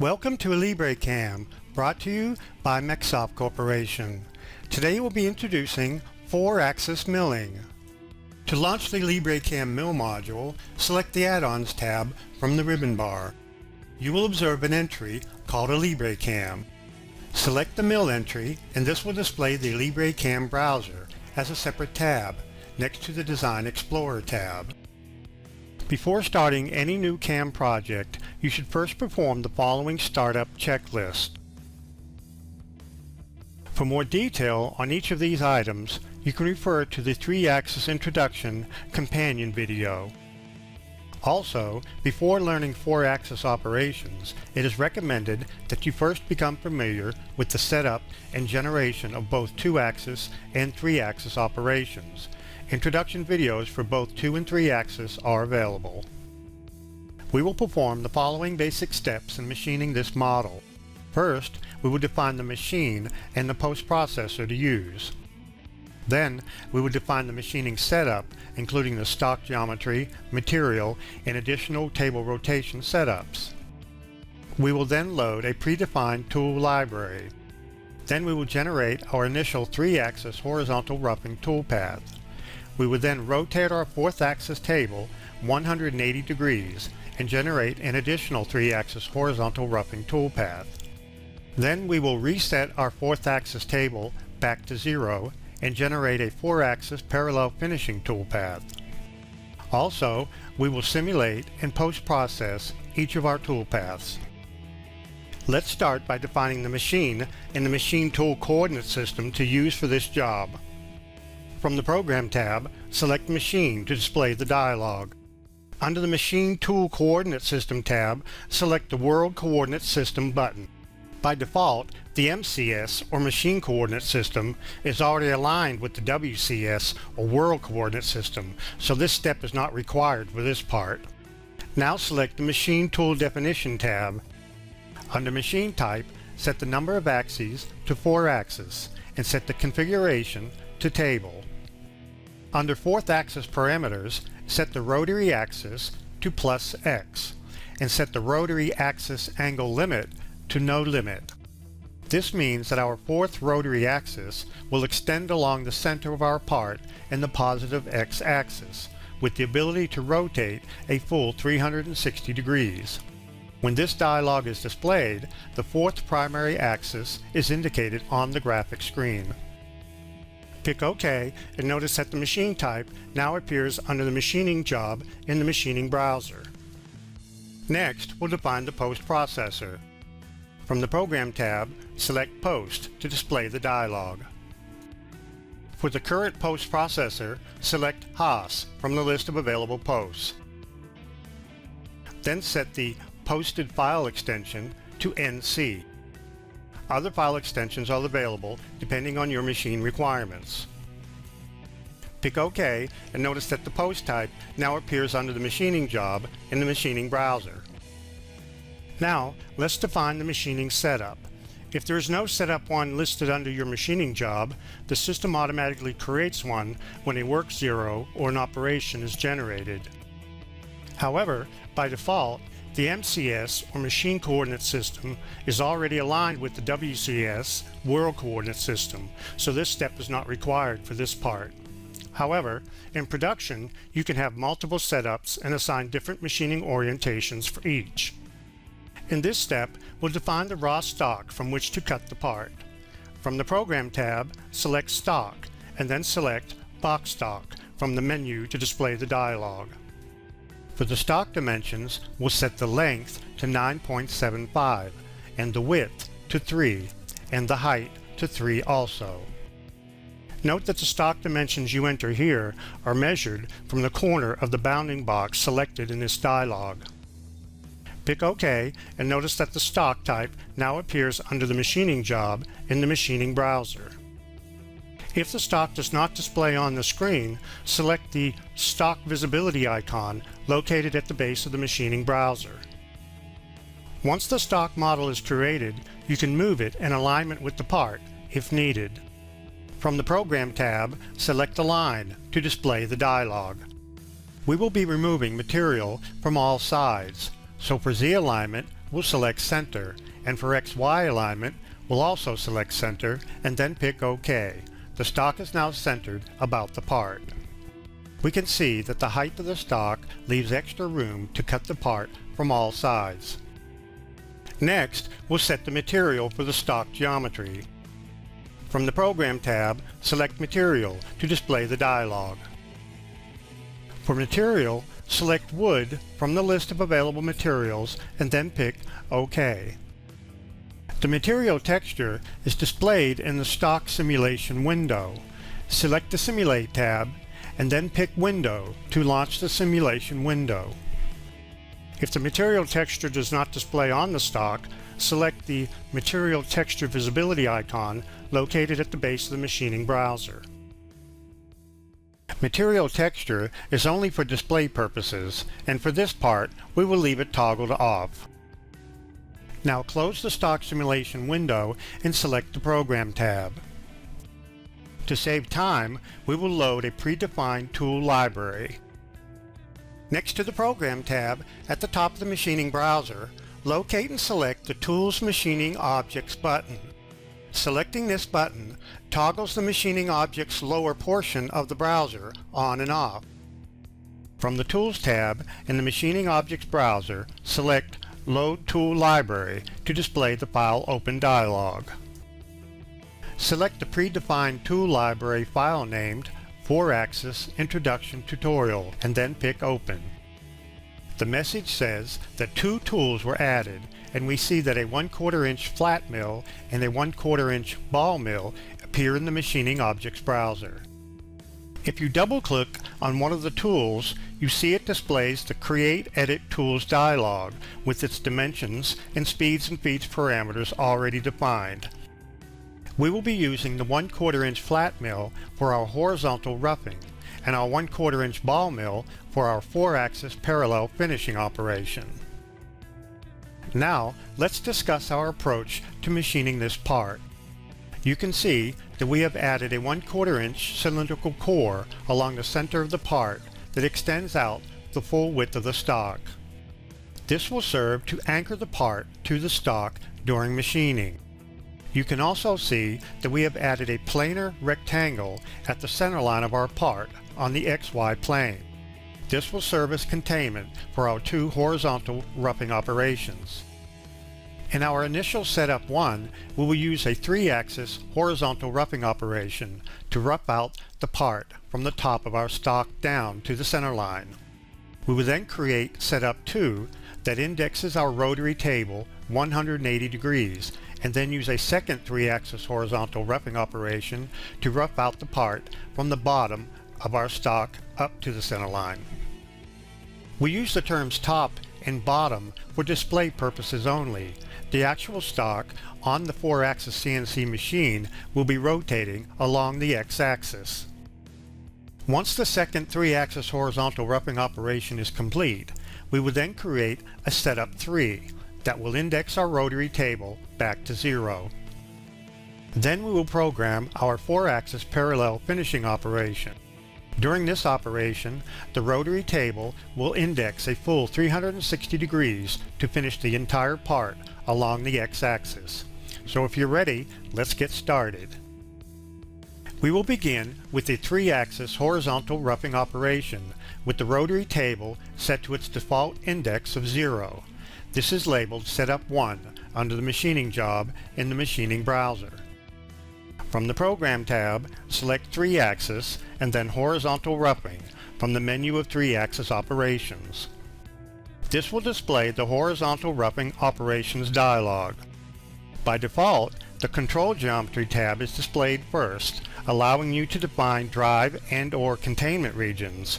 Welcome to AlibreCAM, brought to you by MecSoft Corporation. Today we'll be introducing 4-axis milling. To launch the AlibreCAM mill module, select the Add-ons tab from the ribbon bar. You will observe an entry called AlibreCAM. Select the mill entry and this will display the AlibreCAM browser as a separate tab next to the Design Explorer tab. Before starting any new CAM project, you should first perform the following startup checklist. For more detail on each of these items, you can refer to the 3-axis introduction companion video. Also, before learning 4-axis operations, it is recommended that you first become familiar with the setup and generation of both 2-axis and 3-axis operations. Introduction videos for both 2 and 3-axis are available. We will perform the following basic steps in machining this model. First, we will define the machine and the post-processor to use. Then, we will define the machining setup, including the stock geometry, material, and additional table rotation setups. We will then load a predefined tool library. Then we will generate our initial 3-axis horizontal roughing toolpath. We would then rotate our 4th-axis table 180 degrees and generate an additional 3-axis horizontal roughing toolpath. Then we will reset our 4th-axis table back to 0 and generate a 4-axis parallel finishing toolpath. Also, we will simulate and post-process each of our toolpaths. Let's start by defining the machine and the machine tool coordinate system to use for this job. From the Program tab, select Machine to display the dialog. Under the Machine Tool Coordinate System tab, select the World Coordinate System button. By default, the MCS or Machine Coordinate System is already aligned with the WCS or World Coordinate System, so this step is not required for this part. Now select the Machine Tool Definition tab. Under Machine Type, set the number of axes to 4-axis and set the configuration to table. Under 4th-axis parameters, set the rotary axis to +X and set the rotary axis angle limit to no limit. This means that our 4th rotary axis will extend along the center of our part in the positive X-axis with the ability to rotate a full 360 degrees. When this dialog is displayed, the 4th primary axis is indicated on the graphic screen. Pick OK and notice that the machine type now appears under the machining job in the machining browser. Next, we'll define the post processor. From the Program tab, select Post to display the dialog. For the current post processor, select Haas from the list of available posts. Then set the Posted File extension to NC. Other file extensions are available depending on your machine requirements. Pick OK and notice that the post type now appears under the machining job in the machining browser. Now let's define the machining setup. If there is no setup one listed under your machining job, the system automatically creates one when a work zero or an operation is generated. However, by default, the MCS or Machine Coordinate System is already aligned with the WCS World Coordinate System, so this step is not required for this part. However, in production, you can have multiple setups and assign different machining orientations for each. In this step, we'll define the raw stock from which to cut the part. From the Program tab, select Stock, and then select Box Stock from the menu to display the dialog. For the stock dimensions, we'll set the length to 9.75 and the width to 3 and the height to 3 also. Note that the stock dimensions you enter here are measured from the corner of the bounding box selected in this dialog. Pick OK and notice that the stock type now appears under the machining job in the machining browser. If the stock does not display on the screen, select the Stock Visibility icon located at the base of the machining browser. Once the stock model is created, you can move it in alignment with the part if needed. From the Program tab, select Align to display the dialog. We will be removing material from all sides, so for Z alignment, we'll select Center, and for XY alignment, we'll also select Center and then pick OK. The stock is now centered about the part. We can see that the height of the stock leaves extra room to cut the part from all sides. Next, we'll set the material for the stock geometry. From the Program tab, select Material to display the dialog. For material, select Wood from the list of available materials and then pick OK. The material texture is displayed in the stock simulation window. Select the Simulate tab and then pick Window to launch the simulation window. If the material texture does not display on the stock, select the Material Texture Visibility icon located at the base of the machining browser. Material texture is only for display purposes, and for this part, we will leave it toggled off. Now close the stock simulation window and select the Program tab. To save time, we will load a predefined tool library. Next to the Program tab, at the top of the machining browser, locate and select the Tools Machining Objects button. Selecting this button toggles the machining object's lower portion of the browser on and off. From the Tools tab in the Machining Objects browser, select Load Tool Library to display the File Open dialog. Select the predefined tool library file named 4-Axis Introduction Tutorial and then pick Open. The message says that 2 tools were added, and we see that a 1/4 inch flat mill and a 1/4 inch ball mill appear in the Machining Objects browser. If you double-click on one of the tools, you see it displays the Create Edit Tools dialog with its dimensions and speeds and feeds parameters already defined. We will be using the 1/4 inch flat mill for our horizontal roughing and our 1/4 inch ball mill for our 4-axis parallel finishing operation. Now, let's discuss our approach to machining this part. You can see that we have added a 1/4 inch cylindrical core along the center of the part that extends out the full width of the stock. This will serve to anchor the part to the stock during machining. You can also see that we have added a planar rectangle at the center line of our part on the XY plane. This will serve as containment for our 2 horizontal roughing operations. In our initial setup 1, we will use a 3-axis horizontal roughing operation to rough out the part from the top of our stock down to the center line. We will then create setup 2 that indexes our rotary table 180 degrees and then use a second 3-axis horizontal roughing operation to rough out the part from the bottom of our stock up to the center line. We use the terms top and bottom for display purposes only. The actual stock on the 4-axis CNC machine will be rotating along the x-axis. Once the second 3-axis horizontal roughing operation is complete, we will then create a setup 3 that will index our rotary table back to 0. Then we will program our 4-axis parallel finishing operation. During this operation, the rotary table will index a full 360 degrees to finish the entire part along the x-axis. So if you're ready, let's get started. We will begin with the 3-axis horizontal roughing operation with the rotary table set to its default index of 0. This is labeled Setup 1 under the machining job in the machining browser. From the Program tab, select 3-axis and then Horizontal Roughing from the menu of 3-axis operations. This will display the Horizontal Roughing Operations dialog. By default, the Control Geometry tab is displayed first, allowing you to define drive and/or containment regions.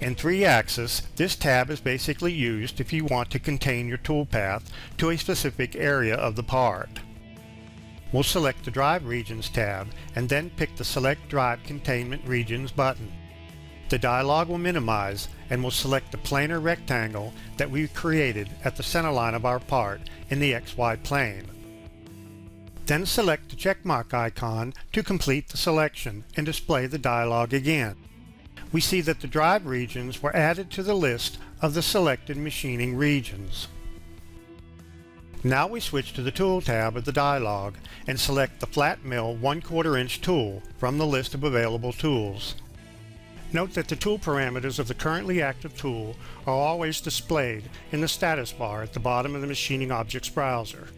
In 3-axis, this tab is basically used if you want to contain your toolpath to a specific area of the part. We'll select the Drive Regions tab and then pick the Select Drive Containment Regions button. The dialog will minimize and we'll select the planar rectangle that we've created at the center line of our part in the XY plane. Then select the checkmark icon to complete the selection and display the dialog again. We see that the drive regions were added to the list of the selected machining regions. Now we switch to the Tool tab of the dialog and select the Flat Mill 1/4 inch tool from the list of available tools. Note that the tool parameters of the currently active tool are always displayed in the status bar at the bottom of the Machining Objects browser.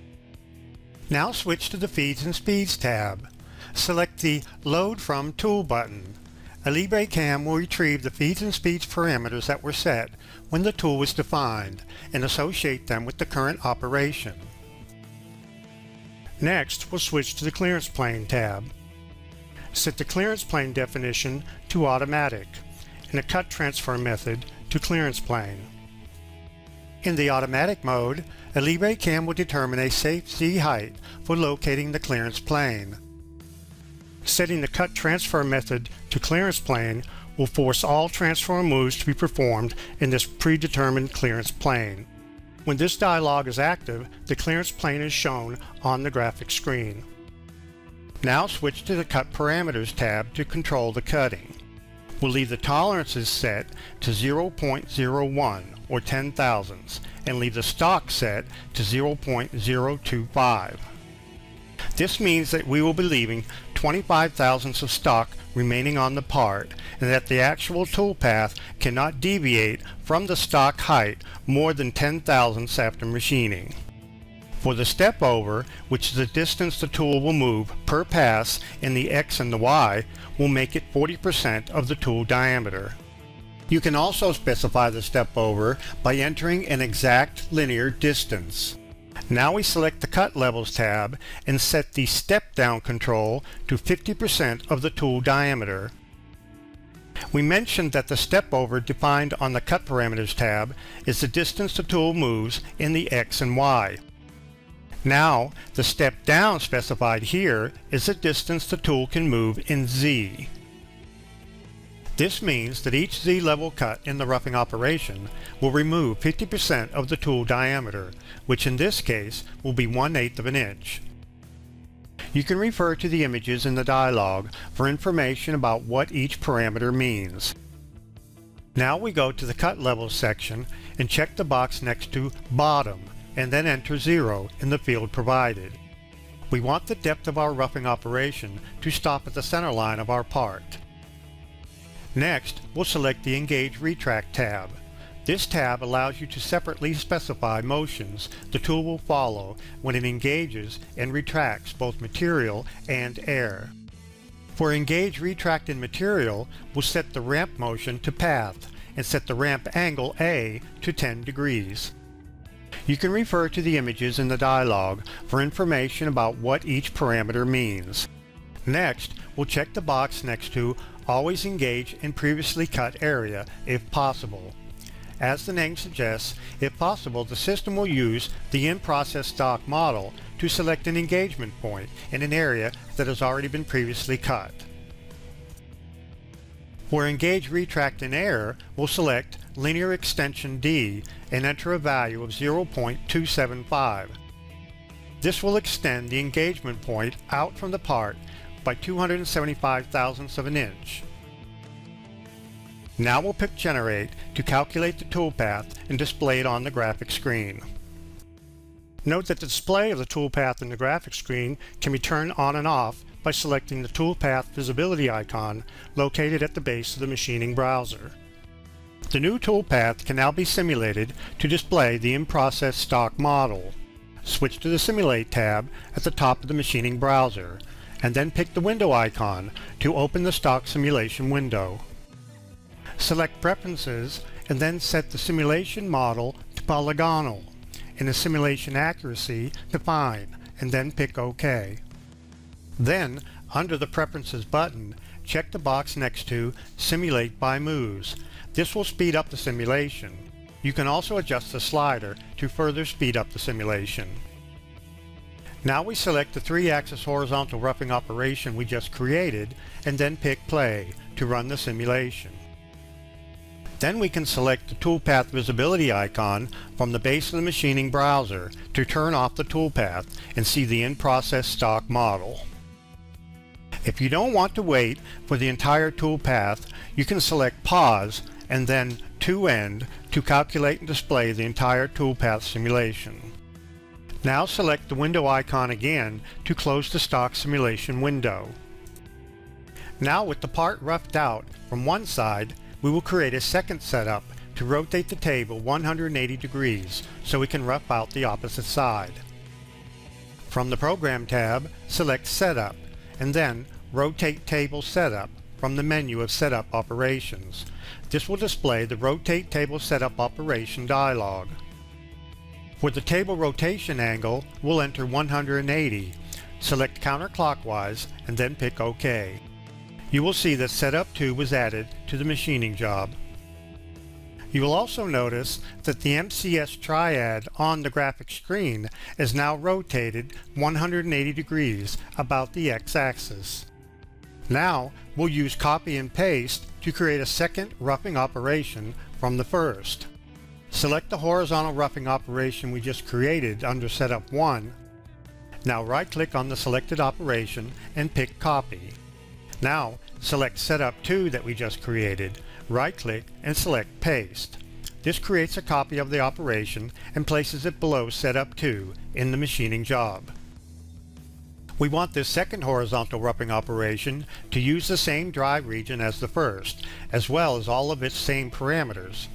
Now switch to the Feeds and Speeds tab. Select the Load From Tool button. AlibreCAM will retrieve the feeds and speeds parameters that were set when the tool was defined and associate them with the current operation. Next, we'll switch to the Clearance Plane tab. Set the clearance plane definition to Automatic and the Cut Transfer method to Clearance Plane. In the automatic mode, AlibreCAM will determine a safe Z height for locating the clearance plane. Setting the Cut Transfer method to Clearance Plane will force all transfer moves to be performed in this predetermined clearance plane. When this dialog is active, the clearance plane is shown on the graphic screen. Now switch to the Cut Parameters tab to control the cutting. We'll leave the tolerances set to 0.01 or 10 thousandths and leave the stock set to 0.025. This means that we will be leaving 25 thousandths of stock remaining on the part and that the actual tool path cannot deviate from the stock height more than 10 thousandths after machining. For the step over, which is the distance the tool will move per pass in the X and the Y, we'll make it 40% of the tool diameter. You can also specify the step over by entering an exact linear distance. Now we select the Cut Levels tab and set the Step Down control to 50% of the tool diameter. We mentioned that the step over defined on the Cut Parameters tab is the distance the tool moves in the X and Y. Now, the step down specified here is the distance the tool can move in Z. This means that each Z level cut in the roughing operation will remove 50% of the tool diameter, which in this case will be 1/8 of an inch. You can refer to the images in the dialog for information about what each parameter means. Now we go to the Cut Levels section and check the box next to Bottom and then enter 0 in the field provided. We want the depth of our roughing operation to stop at the center line of our part. Next, we'll select the Engage Retract tab. This tab allows you to separately specify motions the tool will follow when it engages and retracts both material and air. For Engage Retract in Material, we'll set the ramp motion to Path and set the ramp angle A to 10 degrees. You can refer to the images in the dialog for information about what each parameter means. Next, we'll check the box next to Always Engage in Previously Cut Area if possible. As the name suggests, if possible, the system will use the in-process stock model to select an engagement point in an area that has already been previously cut. For Engage Retract in Air, we'll select Linear Extension D and enter a value of 0.275. This will extend the engagement point out from the part by 275 thousandths of an inch. Now we'll pick Generate to calculate the toolpath and display it on the graphic screen. Note that the display of the toolpath in the graphic screen can be turned on and off by selecting the toolpath visibility icon located at the base of the machining browser. The new toolpath can now be simulated to display the in-process stock model. Switch to the Simulate tab at the top of the machining browser, and then pick the window icon to open the stock simulation window. Select Preferences and then set the simulation model to polygonal and the simulation accuracy to fine, and then pick OK. Then, under the Preferences button, check the box next to Simulate by Moves. This will speed up the simulation. You can also adjust the slider to further speed up the simulation. Now we select the 3-axis horizontal roughing operation we just created and then pick Play to run the simulation. Then we can select the toolpath visibility icon from the base of the machining browser to turn off the toolpath and see the in-process stock model. If you don't want to wait for the entire toolpath, you can select Pause and then To End to calculate and display the entire toolpath simulation. Now select the window icon again to close the stock simulation window. Now with the part roughed out from one side, we will create a second setup to rotate the table 180 degrees so we can rough out the opposite side. From the Program tab, select Setup and then Rotate Table Setup from the menu of Setup Operations. This will display the Rotate Table Setup Operation dialog. For the table rotation angle, we'll enter 180. Select counterclockwise and then pick OK. You will see that Setup 2 was added to the machining job. You will also notice that the MCS triad on the graphic screen is now rotated 180 degrees about the x-axis. Now we'll use copy and paste to create a second roughing operation from the first. Select the horizontal roughing operation we just created under Setup 1. Now right-click on the selected operation and pick Copy. Now select Setup 2 that we just created, right-click and select Paste. This creates a copy of the operation and places it below Setup 2 in the machining job. We want this second horizontal roughing operation to use the same drive region as the first, as well as all of its same parameters.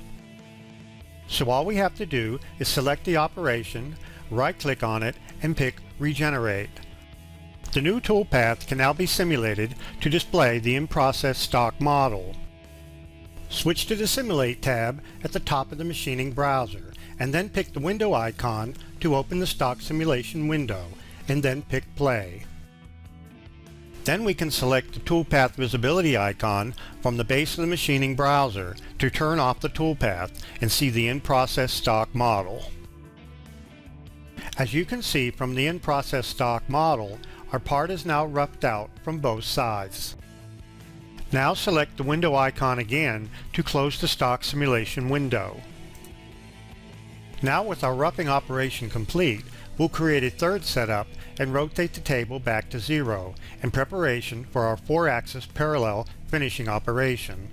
So all we have to do is select the operation, right-click on it, and pick Regenerate. The new toolpath can now be simulated to display the in-process stock model. Switch to the Simulate tab at the top of the machining browser, and then pick the window icon to open the stock simulation window, and then pick Play. Then we can select the toolpath visibility icon from the base of the machining browser to turn off the toolpath and see the in-process stock model. As you can see from the in-process stock model, our part is now roughed out from both sides. Now select the window icon again to close the stock simulation window. Now with our roughing operation complete, we'll create a third setup and rotate the table back to 0 in preparation for our 4-axis parallel finishing operation.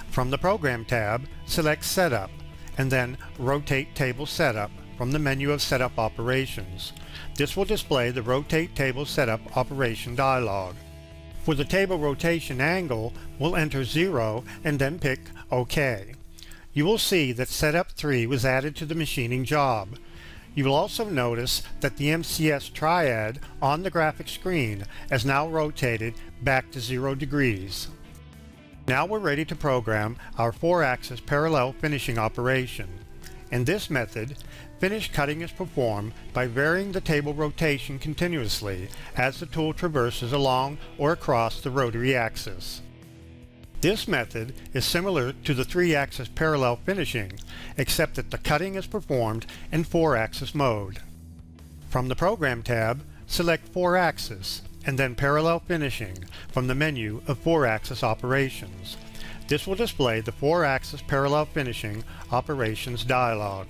From the Program tab, select Setup and then Rotate Table Setup from the menu of Setup Operations. This will display the Rotate Table Setup Operation dialog. For the table rotation angle, we'll enter 0 and then pick OK. You will see that Setup 3 was added to the machining job. You will also notice that the MCS triad on the graphic screen is now rotated back to 0 degrees. Now we're ready to program our 4-axis parallel finishing operation. In this method, finish cutting is performed by varying the table rotation continuously as the tool traverses along or across the rotary axis. This method is similar to the 3-axis parallel finishing, except that the cutting is performed in 4-axis mode. From the Program tab, select 4-axis and then Parallel Finishing from the menu of 4-axis operations. This will display the 4-axis parallel finishing operations dialog.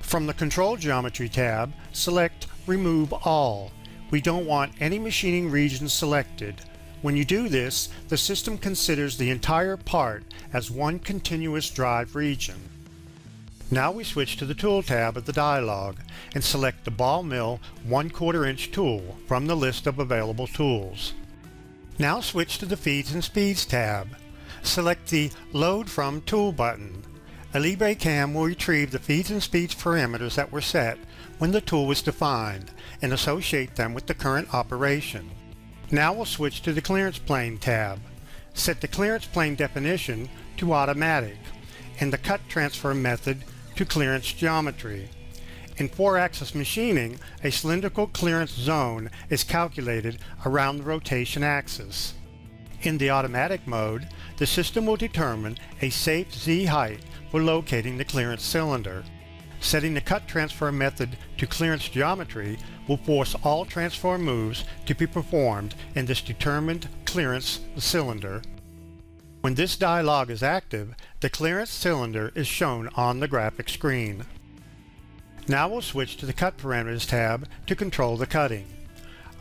From the Control Geometry tab, select Remove All. We don't want any machining region selected. When you do this, the system considers the entire part as one continuous drive region. Now we switch to the Tool tab of the dialog and select the Ball Mill 1/4 inch tool from the list of available tools. Now switch to the Feeds and Speeds tab. Select the Load From Tool button. AlibreCAM will retrieve the feeds and speeds parameters that were set when the tool was defined and associate them with the current operation. Now we'll switch to the Clearance Plane tab. Set the clearance plane definition to Automatic and the Cut Transfer method to Clearance Geometry. In 4-axis machining, a cylindrical clearance zone is calculated around the rotation axis. In the Automatic mode, the system will determine a safe Z height for locating the clearance cylinder. Setting the Cut Transfer method to Clearance Geometry will force all transfer moves to be performed in this determined clearance cylinder. When this dialog is active, the clearance cylinder is shown on the graphic screen. Now we'll switch to the Cut Parameters tab to control the cutting.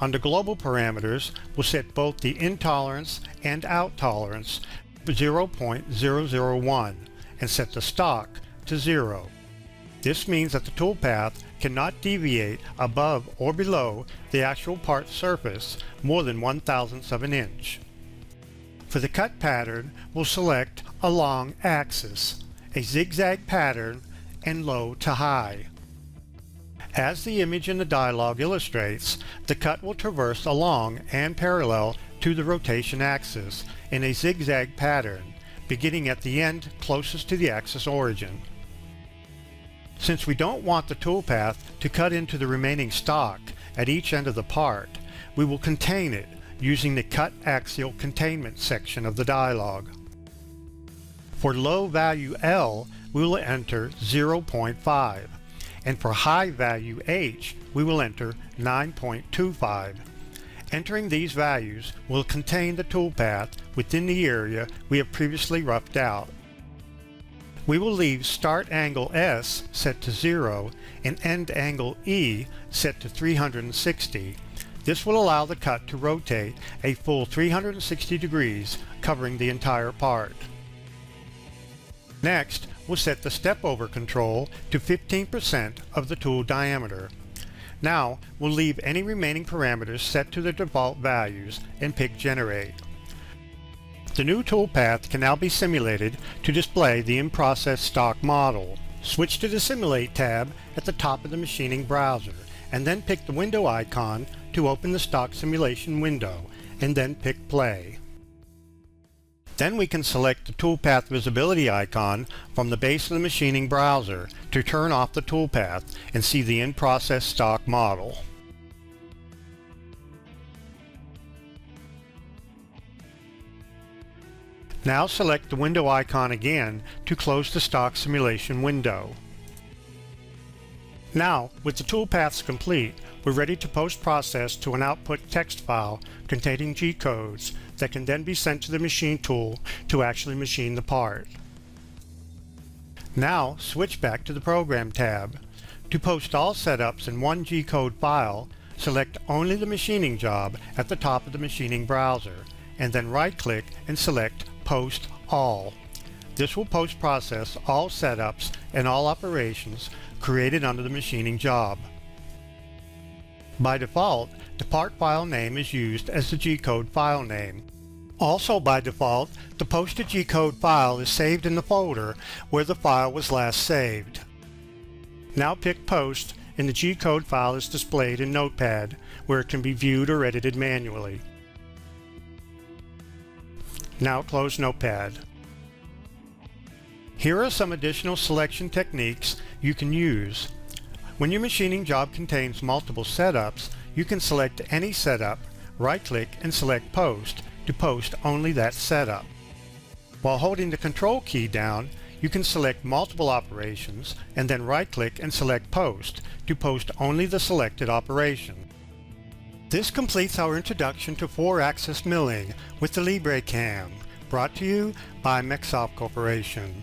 Under Global Parameters, we'll set both the in tolerance and out tolerance to 0.001 and set the stock to 0. This means that the toolpath cannot deviate above or below the actual part surface more than 1/1000th of an inch. For the cut pattern, we'll select along axis, a zigzag pattern, and low to high. As the image in the dialog illustrates, the cut will traverse along and parallel to the rotation axis in a zigzag pattern, beginning at the end closest to the axis origin. Since we don't want the toolpath to cut into the remaining stock at each end of the part, we will contain it using the Cut Axial Containment section of the dialog. For low value L, we will enter 0.5, and for high value H, we will enter 9.25. Entering these values will contain the toolpath within the area we have previously roughed out. We will leave start angle S set to 0 and end angle E set to 360. This will allow the cut to rotate a full 360 degrees, covering the entire part. Next, we'll set the step-over control to 15% of the tool diameter. Now, we'll leave any remaining parameters set to their default values and pick Generate. The new toolpath can now be simulated to display the in-process stock model. Switch to the Simulate tab at the top of the machining browser, and then pick the window icon to open the stock simulation window, and then pick Play. Then we can select the toolpath visibility icon from the base of the machining browser to turn off the toolpath and see the in-process stock model. Now select the window icon again to close the stock simulation window. Now, with the toolpaths complete, we're ready to post-process to an output text file containing G-codes that can then be sent to the machine tool to actually machine the part. Now, switch back to the Program tab. To post all setups in one G-code file, select only the machining job at the top of the machining browser, and then right-click and select Post All. This will post-process all setups and all operations created under the machining job. By default, the part file name is used as the G-code file name. Also by default, the posted G-code file is saved in the folder where the file was last saved. Now pick Post, and the G-code file is displayed in Notepad, where it can be viewed or edited manually. Now close Notepad. Here are some additional selection techniques you can use. When your machining job contains multiple setups, you can select any setup, right-click and select Post to post only that setup. While holding the Control key down, you can select multiple operations and then right-click and select Post to post only the selected operation. This completes our introduction to 4-axis milling with the AlibreCAM, brought to you by MecSoft Corporation.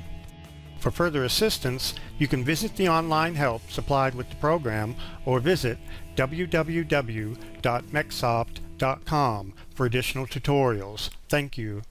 For further assistance, you can visit the online help supplied with the program or visit www.mecsoft.com for additional tutorials. Thank you.